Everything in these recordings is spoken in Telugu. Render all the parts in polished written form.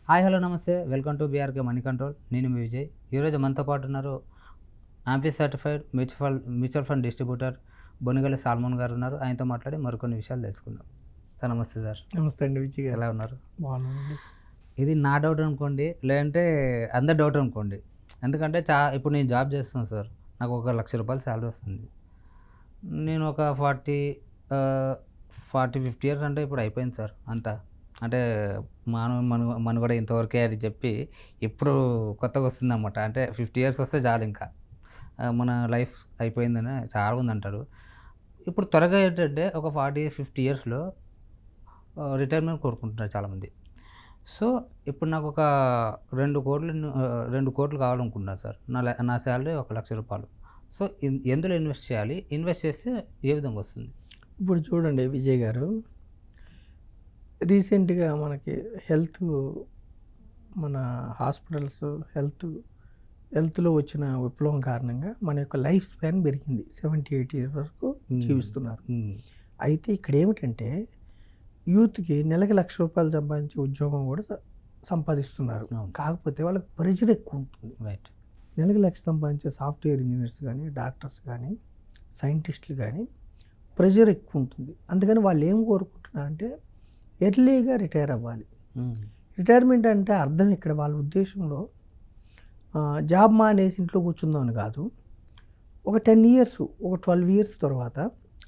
హాయ్ హలో నమస్తే welcome to BRK money control. నేను మీ విజయ్. ఈరోజు మనతో పాటు ఉన్నారు AMFI certified mutual fund distributor Bonigala Solomon గారు ఉన్నారు. ఆయనతో మాట్లాడి మరికొన్ని విషయాలు తెలుసుకుందాం. సార్ నమస్తే సార్. నమస్తే అండి విజయ్ గారు. ఎలా ఉన్నారు? బాగున్నానండి. ఇది నా డౌట్ అనుకోండి, లేదంటే అందరి డౌట్ అనుకోండి. ఎందుకంటే ఇప్పుడు నేను జాబ్ చేస్తున్నాను సార్. నాకు ఒక ₹1,00,000 శాలరీ వస్తుంది. నేను ఒక 50 ఇయర్స్ అంటే ఇప్పుడు అయిపోయింది సార్ అంతా. అంటే మనుగడ ఇంతవరకే అని చెప్పి ఇప్పుడు కొత్తగా వస్తుందన్నమాట. అంటే 50 ఇయర్స్ వస్తే చాలు ఇంకా మన లైఫ్ అయిపోయిందని చాలామంది అంటారు. ఇప్పుడు త్వరగా ఏంటంటే ఒక 40-50 ఇయర్స్లో రిటైర్మెంట్ కోరుకుంటున్నారు చాలామంది. సో ఇప్పుడు నాకు ఒక 2 కోట్లు కావాలనుకుంటున్నాను సార్. నా శాలరీ ₹1,00,000. సో ఎందులో ఇన్వెస్ట్ చేయాలి? ఇన్వెస్ట్ చేస్తే ఏ విధంగా వస్తుంది? ఇప్పుడు చూడండి విజయ్ గారు, రీసెంట్గా మనకి మన హాస్పిటల్స్ హెల్త్లో వచ్చిన విప్లవం కారణంగా మన యొక్క లైఫ్ స్పాన్ పెరిగింది. 78 ఇయర్స్ వరకు జీవిస్తున్నారు. అయితే ఇక్కడ ఏమిటంటే యూత్కి నెలకి ₹1,00,000 సంపాదించే ఉద్యోగం కూడా సంపాదిస్తున్నారు. కాకపోతే వాళ్ళకి ప్రెషర్ ఎక్కువ ఉంటుంది. రైట్. నెలకి 1,00,000 సంపాదించే సాఫ్ట్వేర్ ఇంజనీర్స్ కానీ, డాక్టర్స్ కానీ, సైంటిస్టులు కానీ ప్రెషర్ ఎక్కువ ఉంటుంది. అందుకని వాళ్ళు ఏం కోరుకుంటున్నారంటే ఎర్లీగా రిటైర్ అవ్వాలి. రిటైర్మెంట్ అంటే అర్థం ఇక్కడ వాళ్ళ ఉద్దేశంలో జాబ్ మానేసి ఇంట్లో కూర్చుందామని కాదు. ఒక 10 ఇయర్స్, ఒక 12 ఇయర్స్ తర్వాత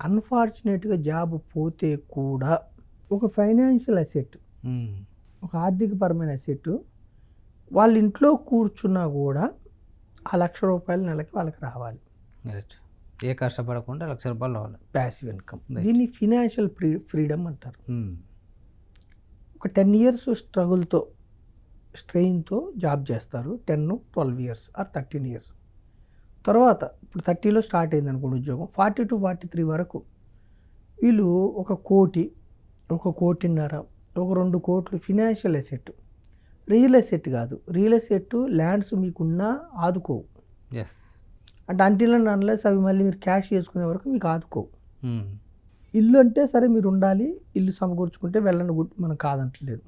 అన్ఫార్చునేట్గా జాబ్ పోతే కూడా ఒక ఫైనాన్షియల్ అసెట్, ఒక ఆర్థికపరమైన అసెట్ వాళ్ళ ఇంట్లో కూర్చున్నా కూడా ఆ ₹1,00,000 నెలకి వాళ్ళకి రావాలి. ఏ కష్టపడకుండా ₹1,00,000 రావాలి. Passive income. దీన్ని ఫినాన్షియల్ ఫ్రీడమ్ అంటారు. ఒక 10 ఇయర్స్ స్ట్రగుల్తో, స్ట్రెయిన్తో జాబ్ చేస్తారు. 10-12 ఇయర్స్ ఆర్ 13 ఇయర్స్ తర్వాత, ఇప్పుడు 30లో స్టార్ట్ అయింది అనుకోండి ఉద్యోగం, 40-43 వరకు వీళ్ళు 1,00,00,000, 1,50,00,000, ఒక 2 కోట్లు ఫినాన్షియల్ అసెట్. రియల్ అసెట్ కాదు. రియల్ అసెట్ ల్యాండ్స్ మీకున్నా ఆదుకోవు. అంటే అంటిల్ అండ్ అన్లెస్ అవి మళ్ళీ మీరు క్యాష్ చేసుకునే వరకు మీకు ఆదుకోవు. ఇల్లు అంటే సరే మీరు ఉండాలి, ఇల్లు సమకూర్చుకుంటే వెళ్ళండి, మనం కాదంటలేదు.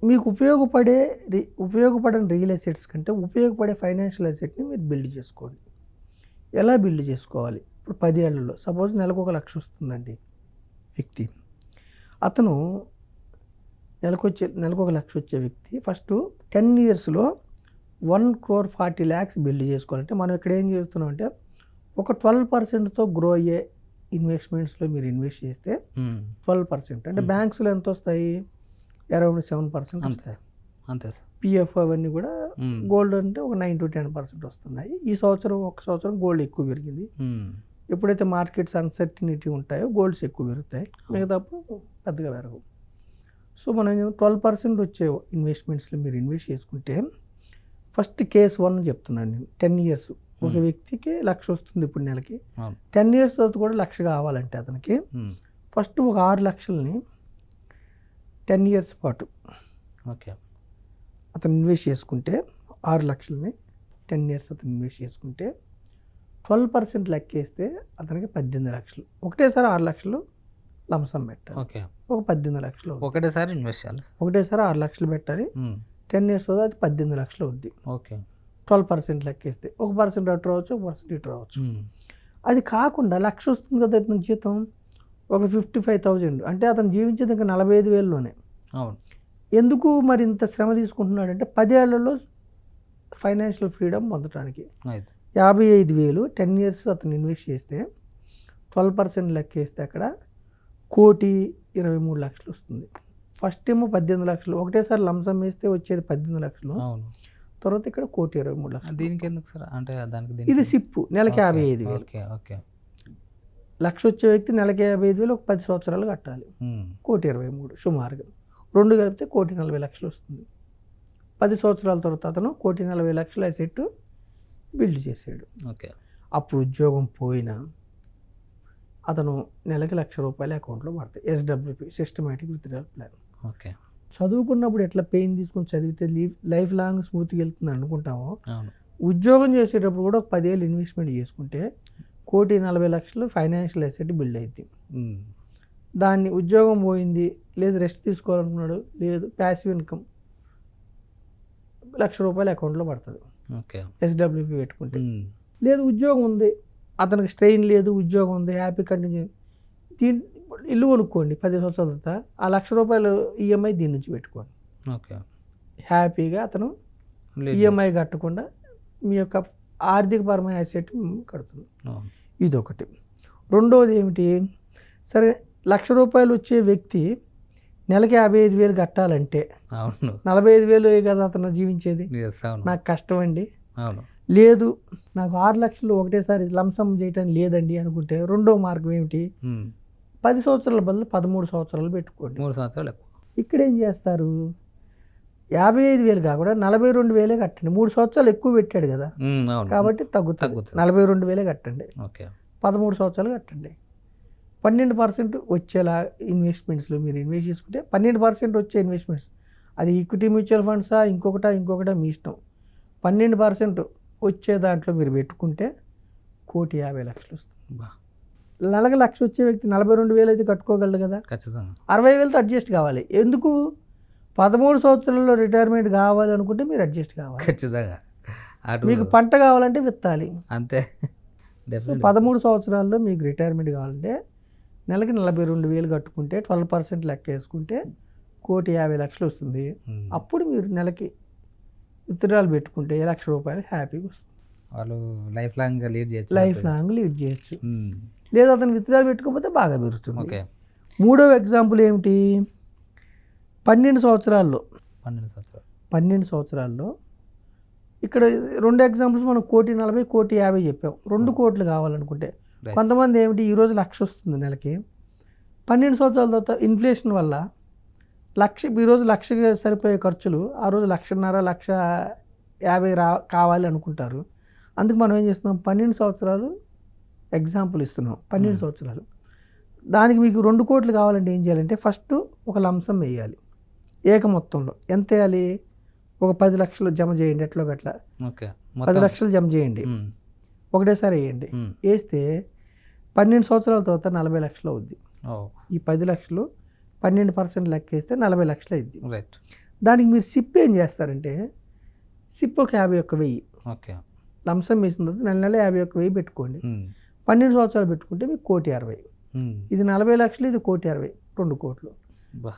మీకు ఉపయోగపడని రియల్ అసెట్స్ కంటే ఉపయోగపడే ఫైనాన్షియల్ అసెట్ని మీరు బిల్డ్ చేసుకోండి. ఎలా బిల్డ్ చేసుకోవాలి? ఇప్పుడు 10 ఏళ్లలో సపోజ్ నెలకు ₹1,00,000 వస్తుందండి వ్యక్తి. అతను నెలకు ₹1,00,000 వచ్చే వ్యక్తి ఫస్ట్ 10 ఇయర్స్లో 1,40,00,000 బిల్డ్ చేసుకోవాలంటే మనం ఇక్కడ ఏం చేస్తున్నాం అంటే ఒక 12%తో గ్రో అయ్యే ఇన్వెస్ట్మెంట్స్లో మీరు ఇన్వెస్ట్ చేస్తే 12%, అంటే బ్యాంక్స్లో ఎంత వస్తాయి? అరౌండ్ 7% వస్తాయి. అంతే సార్. పిఎఫ్ అవన్నీ కూడా గోల్డ్ అంటే ఒక 9-10% వస్తున్నాయి. ఈ సంవత్సరం ఒక సంవత్సరం గోల్డ్ ఎక్కువ పెరిగింది. ఎప్పుడైతే మార్కెట్స్ అన్సర్టినిటీ ఉంటాయో గోల్డ్స్ ఎక్కువ పెరుగుతాయి, మిగతాప్పుడు పెద్దగా పెరగవు. సో మనం 12% వచ్చే ఇన్వెస్ట్మెంట్స్లో మీరు ఇన్వెస్ట్ చేసుకుంటే, ఫస్ట్ కేస్ 1 చెప్తున్నాను నేను. 10 ఇయర్స్ ఒక వ్యక్తికి ₹1,00,000 వస్తుంది ఇప్పుడు నెలకి. 10 ఇయర్స్ తర్వాత కూడా ₹1,00,000 కావాలంటే అతనికి ఫస్ట్ ఒక ₹6,00,000ని 10 ఇయర్స్ పాటు అతను ఇన్వెస్ట్ చేసుకుంటే, ₹6,00,000ని 10 ఇయర్స్ అతను ఇన్వెస్ట్ చేసుకుంటే 12% లెక్కేస్తే అతనికి 18,00,000. ఒకటేసారి ₹6,00,000 లంసమ్ పెట్టాలి. ఒక 18,00,000 ఒకటేసారి ఇన్వెస్ట్ చేయాలి. ఒకటేసారి ₹6,00,000 పెట్టాలి. 10 ఇయర్స్ తర్వాత అది 18,00,000 అవుద్ది. 12% లెక్కేస్తే 1% అటు రావచ్చు, 1% ఇటు రావచ్చు. అది కాకుండా ₹1,00,000 వస్తుంది కదా అతని జీతం, ఒక 55,000 అంటే అతను జీవించేది ఇంకా 45,000లోనే. ఎందుకు మరి ఇంత శ్రమ తీసుకుంటున్నాడంటే 10 ఏళ్లలో ఫైనాన్షియల్ ఫ్రీడమ్ పొందడానికి. 55,000 10 ఇయర్స్ అతను ఇన్వెస్ట్ చేస్తే 12% లెక్కేస్తే అక్కడ 1,23,00,000 వస్తుంది. ఫస్ట్ ఏమో 18,00,000, ఒకటేసారి లంసమ్ వేస్తే వచ్చేది 18,00,000. తర్వాత ఇక్కడ 1,23,00,000. దీనికి ఎందుకు సార్? అంటే దానికి ఇది సిప్పు నెలకి 55,000. ₹1,00,000 వచ్చే వ్యక్తి నెలకి 55,000 ఒక 10 సంవత్సరాలు కట్టాలి. 1,23,00,000 సుమారుగా 2 కలిపితే 1,40,00,000 వస్తుంది. 10 సంవత్సరాల తర్వాత అతను 1,40,00,000 అసెట్ బిల్డ్ చేసాడు. అప్పుడు ఉద్యోగం పోయినా అతను నెలకి ₹1,00,000 అకౌంట్లో పడతాయి. SWP, systematic withdrawal plan. చదువుకున్నప్పుడు ఎట్లా పెయిన్ తీసుకొని చదివితే లైఫ్ లాంగ్ స్మూత్గా వెళ్తుంది అనుకుంటామో, ఉద్యోగం చేసేటప్పుడు కూడా ఒక 10 ఏళ్ళు ఇన్వెస్ట్మెంట్ చేసుకుంటే 1,40,00,000 ఫైనాన్షియల్ అసెట్ బిల్డ్ అయింది. దాన్ని ఉద్యోగం పోయింది, లేదు రెస్ట్ తీసుకోవాలనుకున్నాడు, లేదు ప్యాసివ్ ఇన్కమ్ ₹1,00,000 అకౌంట్లో పడుతుంది ఓకే. ఎస్డబ్ల్యూపీ పెట్టుకుంటే. లేదు ఉద్యోగం ఉంది, అతనికి స్ట్రెయిన్ లేదు, ఉద్యోగం ఉంది, హ్యాపీ కంటిన్యూ. దీని ఇల్లు కొనుక్కోండి 10 సంవత్సరాల తర్వాత, ఆ ₹1,00,000 ఈఎంఐ దీని నుంచి పెట్టుకోండి. ఓకే. హ్యాపీగా అతను ఈఎంఐ కట్టకుండా మీ యొక్క ఆర్థికపరమైన అసెట్ కడుతుంది. ఇదొకటి. రెండోది ఏమిటి, సరే ₹1,00,000 వచ్చే వ్యక్తి నెలకి 55,000 కట్టాలంటే అవును 45,000 కదా అతను జీవించేది. నాకు కష్టం అండి, లేదు నాకు 6 లక్షలు ఒకటేసారి లంసం చేయటం లేదండి అనుకుంటే రెండో మార్గం ఏమిటి, 10 సంవత్సరాల బదులు 13 సంవత్సరాలు పెట్టుకోండి. 3 సంవత్సరాలు ఎక్కువ. ఇక్కడ ఏం చేస్తారు, 55,000 కాకుండా 42,000 కట్టండి. 3 సంవత్సరాలు ఎక్కువ పెట్టాడు కదా, కాబట్టి తగ్గుతుంది. 42,000 కట్టండి, 13 సంవత్సరాలు కట్టండి. 12% వచ్చేలా ఇన్వెస్ట్మెంట్స్లో మీరు ఇన్వెస్ట్ చేసుకుంటే 12% వచ్చే ఇన్వెస్ట్మెంట్స్, అది ఈక్విటీ మ్యూచువల్ ఫండ్సా ఇంకొకటా మీ ఇష్టం. 12% వచ్చే దాంట్లో మీరు పెట్టుకుంటే 1,50,00,000 వస్తుంది. నెలకు 1,00,000 వచ్చే వ్యక్తి 42,000 అయితే కట్టుకోగలడు కదా, ఖచ్చితంగా 60,000తో అడ్జస్ట్ కావాలి. ఎందుకు 13 సంవత్సరాల్లో రిటైర్మెంట్ కావాలి అనుకుంటే మీరు అడ్జస్ట్ కావాలి. ఖచ్చితంగా మీకు పంట కావాలంటే విత్తాలి అంతే. 13 సంవత్సరాల్లో మీకు రిటైర్మెంట్ కావాలంటే నెలకి 42,000 కట్టుకుంటే 12% లెక్క వేసుకుంటే 1,50,00,000 వస్తుంది. అప్పుడు మీరు నెలకి విత్డ్రాల్ పెట్టుకుంటే ₹1,00,000 హ్యాపీగా వస్తుంది. వాళ్ళు లైఫ్ లాంగ్ లీడ్ చేయొచ్చు. లేదా అతను విత్డ్రాల్ పెట్టుకోకపోతే బాగా పెరుగుతుంది. మూడవ ఎగ్జాంపుల్ ఏమిటి, 12 సంవత్సరాల్లో 12 సంవత్సరాల్లో ఇక్కడ 2 ఎగ్జాంపుల్స్ మనం 1,40,00,000 1,50,00,000 చెప్పాం. 2 కోట్లు కావాలనుకుంటే కొంతమంది ఏమిటి, ఈరోజు 1,00,000 వస్తుంది నెలకి, 12 సంవత్సరాల తర్వాత ఇన్ఫ్లేషన్ వల్ల 1,00,000 ఈరోజు 1,00,000 సరిపోయే ఖర్చులు ఆ రోజు 1,50,000 1,50,000 కావాలి అనుకుంటారు. అందుకు మనం ఏం చేస్తున్నాం, 12 సంవత్సరాలు ఎగ్జాంపుల్ ఇస్తున్నాం. 12 సంవత్సరాలు దానికి మీకు 2 కోట్లు కావాలంటే ఏం చేయాలంటే ఫస్ట్ ఒక లంసం వేయాలి ఏక మొత్తంలో. ఎంత వేయాలి, ఒక 10 లక్షలు జమ చేయండి, ఎట్లో గట్లా 10 లక్షలు జమ చేయండి, ఒకటేసారి వేయండి. వేస్తే 12 సంవత్సరాల తర్వాత 40 లక్షలు అవుద్ది. ఈ 10 లక్షలు 12% లెక్క వేస్తే 40 లక్షలు అయింది. దానికి మీరు సిప్ ఏం చేస్తారంటే, సిప్ ఒక 51,000 లంసం వేసిన తర్వాత నెల 51,000 పెట్టుకోండి. 12 సంవత్సరాలు పెట్టుకుంటే మీకు 1,60,000. ఇది 40 లక్షలు, ఇది 1,60,000, 2 కోట్లు.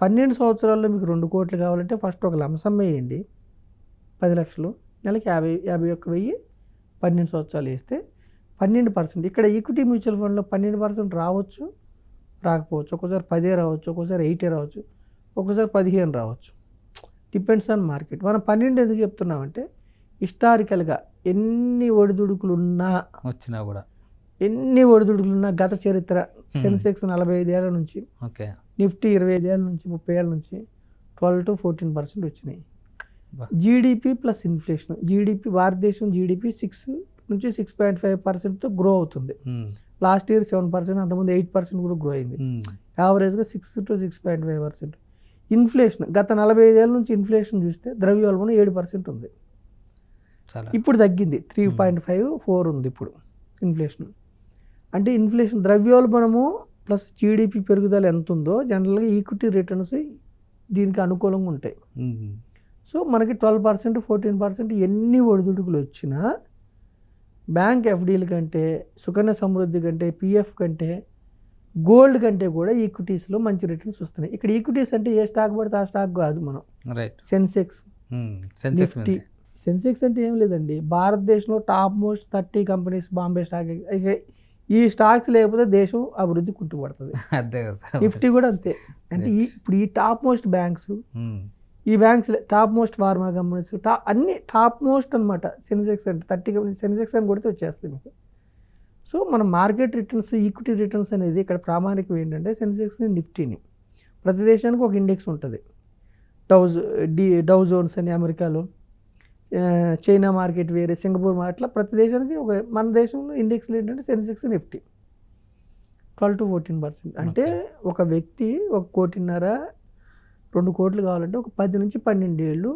12 సంవత్సరాల్లో మీకు 2 కోట్లు కావాలంటే ఫస్ట్ ఒక లంసం వేయండి 10 లక్షలు, నెలకి 51,000 12 సంవత్సరాలు వేస్తే 12%. ఇక్కడ ఈక్విటీ మ్యూచువల్ ఫండ్లో 12% రావచ్చు, రాకపోవచ్చు. ఒక్కోసారి 10 రావచ్చు, ఒక్కోసారి 8 రావచ్చు, ఒక్కోసారి 15 రావచ్చు. Depends on market. మనం 12 ఎందుకు చెప్తున్నామంటే హిస్టారికల్గా ఎన్ని ఒడిదుడుకులున్నా గత చరిత్ర, సెన్సెక్స్ 45 ఏళ్ళ నుంచి, నిఫ్టీ 25 ఏళ్ళ నుంచి 30 ఏళ్ళ నుంచి 12 to 14% వచ్చినాయి. జీడిపి ప్లస్ ఇన్ఫ్లేషన్, భారతదేశం జీడిపి 6 నుంచి 6.5%తో గ్రో అవుతుంది. లాస్ట్ ఇయర్ 7%, అంతకుముందు 8% కూడా గ్రో అయింది. యావరేజ్గా 6 to 6.5%. ఇన్ఫ్లేషన్ గత 45 ఏళ్ళ నుంచి ఇన్ఫ్లేషన్ చూస్తే ద్రవ్యోల్బణం 7% ఉంది. ఇప్పుడు తగ్గింది, 3.54 ఉంది ఇప్పుడు ఇన్ఫ్లేషన్. అంటే ఇన్ఫ్లేషన్ ద్రవ్యోల్బణము ప్లస్ జీడిపి పెరుగుదల ఎంత ఉందో జనరల్గా ఈక్విటీ రిటర్న్స్ దీనికి అనుకూలంగా ఉంటాయి. సో మనకి 12% 14% ఎన్ని ఒడిదుడుకులు వచ్చినా బ్యాంక్ ఎఫ్డీల కంటే, సుకన్య సమృద్ధి కంటే, పిఎఫ్ కంటే, గోల్డ్ కంటే కూడా ఈక్విటీస్లో మంచి రిటర్న్స్ వస్తున్నాయి. ఇక్కడ ఈక్విటీస్ అంటే ఏ స్టాక్ పడితే ఆ స్టాక్ కాదు. మనం సెన్సెక్స్, నిఫ్టీ. సెన్సెక్స్ అంటే ఏం లేదండి, భారతదేశంలో top most 30 companies, Bombay stock, ఈ స్టాక్స్ లేకపోతే దేశం అభివృద్ధి కుంటుపడుతుంది. నిఫ్టీ కూడా అంతే. అంటే ఇప్పుడు ఈ టాప్ మోస్ట్ బ్యాంక్స్, ఈ banks top most pharma companies, అన్ని టాప్ మోస్ట్ అనమాట. సెన్సెక్స్ అంటే 30 కంపెనీస్, సెన్సెక్స్ అని కొడితే వచ్చేస్తుంది మీకు. సో మన మార్కెట్ రిటర్న్స్, ఈక్విటీ రిటర్న్స్ అనేది ఇక్కడ ప్రామాణికం ఏంటంటే సెన్సెక్స్ని, నిఫ్టీని. ప్రతి దేశానికి ఒక ఇండెక్స్ ఉంటుంది. డౌ జోన్స్ అని అమెరికాలో, చైనా మార్కెట్ వేరే, సింగపూర్ అట్లా ప్రతి దేశానికి ఒక, మన దేశంలో ఇండెక్స్లు ఏంటంటే సెన్సెక్స్, నిఫ్టీ 12 to 14%. అంటే ఒక వ్యక్తి 1,50,00,000 2 కోట్లు కావాలంటే ఒక 10 నుంచి 12 ఏళ్ళు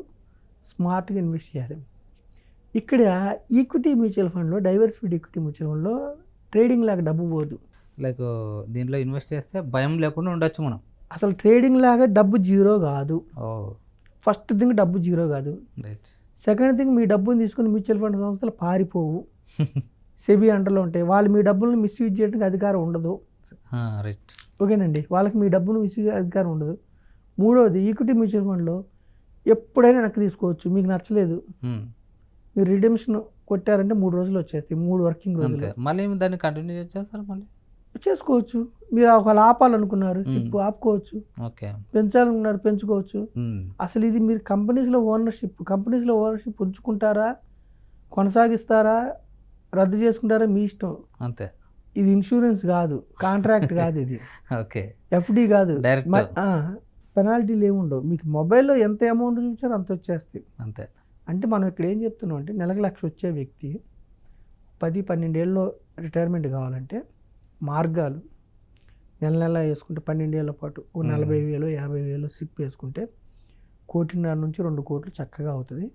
స్మార్ట్గా ఇన్వెస్ట్ చేయాలి. ఇక్కడ ఈక్విటీ మ్యూచువల్ ఫండ్లో, డైవర్సిఫైడ్ ఈక్విటీ మ్యూచువల్ ఫండ్లో ట్రేడింగ్ లాగా డబ్బు పోదు. లైక్ దీంట్లో ఇన్వెస్ట్ చేస్తే భయం లేకుండా ఉండొచ్చు మనం. అసలు ట్రేడింగ్ లాగా డబ్బు జీరో కాదు. ఓ ఫస్ట్ థింగ్ డబ్బు జీరో కాదు. రైట్. సెకండ్ థింగ్ మీ డబ్బుని తీసుకుని మ్యూచువల్ ఫండ్ సంస్థలు పారిపోవు. సెబీ అండర్లో ఉంటాయి. వాళ్ళు మీ డబ్బులను మిస్యూజ్ చేయడానికి అధికారం ఉండదు. రైట్. ఓకేనండి, వాళ్ళకి మీ డబ్బును మిస్యూజ్ అధికారం ఉండదు. మూడవది ఈక్విటీ మ్యూచువల్ ఫండ్లో ఎప్పుడైనా వెనక్కి తీసుకోవచ్చు. మీకు నచ్చలేదు మీరు రిడెంప్షన్ కొట్టారంటే 3 రోజులు వచ్చేస్తాయి, 3 వర్కింగ్ రోజులు అంతే. మళ్ళీ దాన్ని కంటిన్యూ చేస్తారు మళ్ళీ చేసుకోవచ్చు. మీరు ఒకవేళ ఆపాలనుకున్నారు షిప్ ఆపుకోవచ్చు, ఓకే. పెంచాలనుకున్నారు పెంచుకోవచ్చు. అసలు ఇది మీరు కంపెనీస్లో ఓనర్షిప్ ఉంచుకుంటారా, కొనసాగిస్తారా, రద్దు చేసుకుంటారా మీ ఇష్టం. అంతే. ఇది ఇన్సూరెన్స్ కాదు, కాంట్రాక్ట్ కాదు, ఇది ఓకే. ఎఫ్డి కాదు, డైరెక్ట్. పెనాల్టీలు ఏముండవు. మీకు మొబైల్లో ఎంత అమౌంట్ చూపించారో అంత వచ్చేస్తాయి. అంతే. అంటే మనం ఇక్కడ ఏం చెప్తున్నాం అంటే నెలకు 1,00,000 వచ్చే వ్యక్తి 10-12 ఏళ్ళలో రిటైర్మెంట్ కావాలంటే మార్గాలు నెల వేసుకుంటే 12 ఏళ్ళ పాటు 40,000 50,000 సిప్ వేసుకుంటే 1.5 నుంచి 2 కోట్లు చక్కగా అవుతుంది.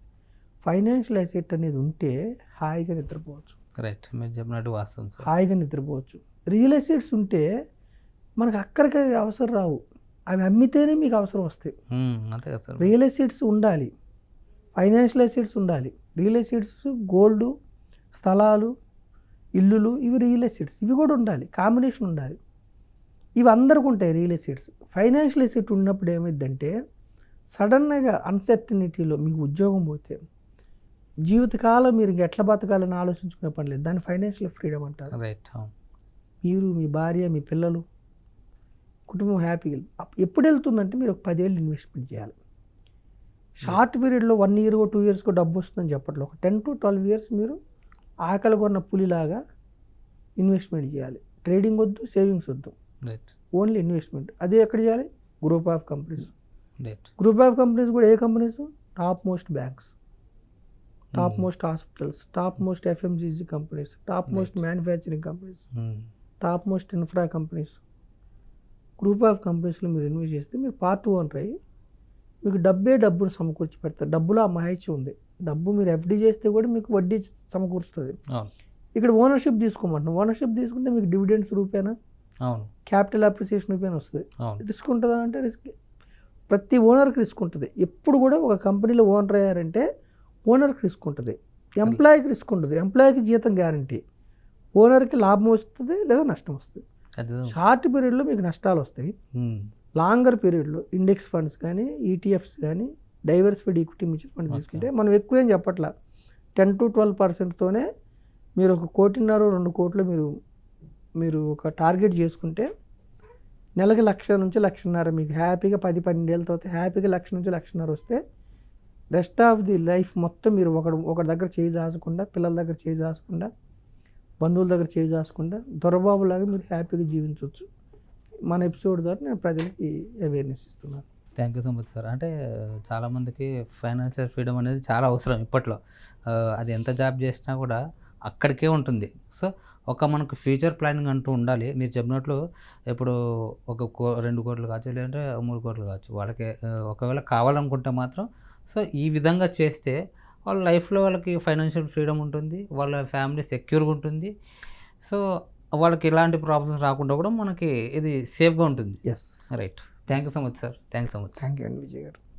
ఫైనాన్షియల్ అసెట్ అనేది ఉంటే హాయిగా నిద్రపోవచ్చు. రైట్, మీరు చెప్పినట్టు వాస్తవం సార్. హాయిగా నిద్రపోవచ్చు. రియల్ ఎస్టేట్స్ ఉంటే మనకు అక్కడికి అవసరం రావు, అవి అమ్మితేనే మీకు అవసరం వస్తాయి. అంతే కదా సార్. రియల్ ఎస్టేట్స్ ఉండాలి, ఫైనాన్షియల్ అసెట్స్ ఉండాలి. రియల్ ఎస్టేట్స్ గోల్డ్, స్థలాలు, ఇల్లులు, ఇవి రియల్ ఎస్టేట్స్, ఇవి కూడా ఉండాలి, కాంబినేషన్ ఉండాలి. ఇవి అందరికీ ఉంటాయి రియల్ ఎస్టేట్స్. ఫైనాన్షియల్ ఎసెట్ ఉన్నప్పుడు ఏమైందంటే సడన్గా అన్సర్టనిటీలో మీకు ఉద్యోగం పోతే జీవితకాలం మీరు ఎట్లా బతకాలని ఆలోచించుకునే పని లేదు. దాన్ని ఫైనాన్షియల్ ఫ్రీడమ్ అంటారు. రైట్. మీరు, మీ భార్య, మీ పిల్లలు, కుటుంబం హ్యాపీగా ఎప్పుడు వెళ్తుందంటే మీరు ఒక 10 ఏళ్ళు ఇన్వెస్ట్మెంట్ చేయాలి. షార్ట్ పీరియడ్లో 1 ఇయర్ 2 ఇయర్స్కో డబ్బు వస్తుందని చెప్పట్లో ఒక 10 to 12 ఇయర్స్ మీరు ఆకలి కొన్న పులిలాగా ఇన్వెస్ట్మెంట్ చేయాలి. ట్రేడింగ్ వద్దు, సేవింగ్స్ వద్దు, ఓన్లీ ఇన్వెస్ట్మెంట్. అదే ఎక్కడ చేయాలి? Group of companies. Group of companies కూడా ఏ companies? Top most banks, top most hospitals, top most FMCG companies, top most manufacturing companies, top most infra companies. Group of కంపెనీస్లో మీరు ఇన్వెస్ట్ చేస్తే మీరు పార్ట్ ఓనర్ అయ్యి మీకు డబ్బును సమకూర్చి పెడతారు. డబ్బులో ఆ మహిళ ఉంది. డబ్బు మీరు ఎఫ్డి చేస్తే కూడా మీకు వడ్డీ సమకూరుస్తుంది. ఇక్కడ ఓనర్షిప్ తీసుకోమంటున్నాం. ఓనర్షిప్ తీసుకుంటే మీకు డివిడెండ్స్ రూపేనా, క్యాపిటల్ అప్రిసియేషన్ రూపేనా వస్తుంది. రిస్క్ ఉంటుందా అంటే రిస్క్, ప్రతి ఓనర్కి రిస్క్ ఉంటుంది. ఎప్పుడు కూడా ఒక కంపెనీలో ఓనర్ అయ్యారంటే ఓనర్కి రిస్క్ ఉంటుంది, ఎంప్లాయీకి రిస్క్ ఉంటుంది. ఎంప్లాయీకి జీతం గ్యారంటీ, ఓనర్కి లాభం వస్తుంది లేదా నష్టం వస్తుంది. షార్ట్ పీరియడ్లో మీకు నష్టాలు వస్తాయి. లాంగర్ పీరియడ్లో ఇండెక్స్ ఫండ్స్ కానీ, ఈటీఎఫ్స్ కానీ, డైవర్సిఫైడ్ ఈక్విటీ మ్యూచువల్ ఫండ్ తీసుకుంటే మనం ఎక్కువ ఏం చెప్పట్లా, 10 to 12%తోనే మీరు 1.5 2 కోట్లు మీరు ఒక టార్గెట్ చేసుకుంటే నెలకి 1,00,000 నుంచి 1,50,000 మీకు హ్యాపీగా 10-12 ఏళ్ళ తర్వాత హ్యాపీగా 1,00,000 నుంచి 1,50,000 వస్తే రెస్ట్ ఆఫ్ ది లైఫ్ మొత్తం మీరు ఒకరి దగ్గర చేయి దాచకుండా, పిల్లల దగ్గర చేయి దాచకుండా, బంధువుల దగ్గర చేయి దాచకుండా దొరబాబులాగా మీరు హ్యాపీగా జీవించవచ్చు. మన ఎపిసోడ్ ద్వారా నేను ప్రజలకి అవేర్నెస్ ఇస్తున్నాను. Thank you so much sir. అంటే చాలామందికి ఫైనాన్షియల్ ఫ్రీడమ్ అనేది చాలా అవసరం ఇప్పట్లో. అది ఎంత జాబ్ చేసినా కూడా అక్కడికే ఉంటుంది. సో మనకు ఫ్యూచర్ ప్లానింగ్ అంటూ ఉండాలి. మీరు చెప్పినట్లు ఇప్పుడు 2 కోట్లు కావచ్చు, లేదంటే 3 కోట్లు కావచ్చు, వాళ్ళకి ఒకవేళ కావాలనుకుంటే మాత్రం సో ఈ విధంగా చేస్తే వాళ్ళ లైఫ్లో వాళ్ళకి ఫైనాన్షియల్ ఫ్రీడమ్ ఉంటుంది, వాళ్ళ ఫ్యామిలీ సెక్యూర్గా ఉంటుంది. సో వాళ్ళకి ఎలాంటి ప్రాబ్లమ్స్ రాకుండా కూడా మనకి ఇది సేఫ్గా ఉంటుంది. Yes, right. Thank you so much sir. Thank you so much. Thank you అండి విజయ్ గారు.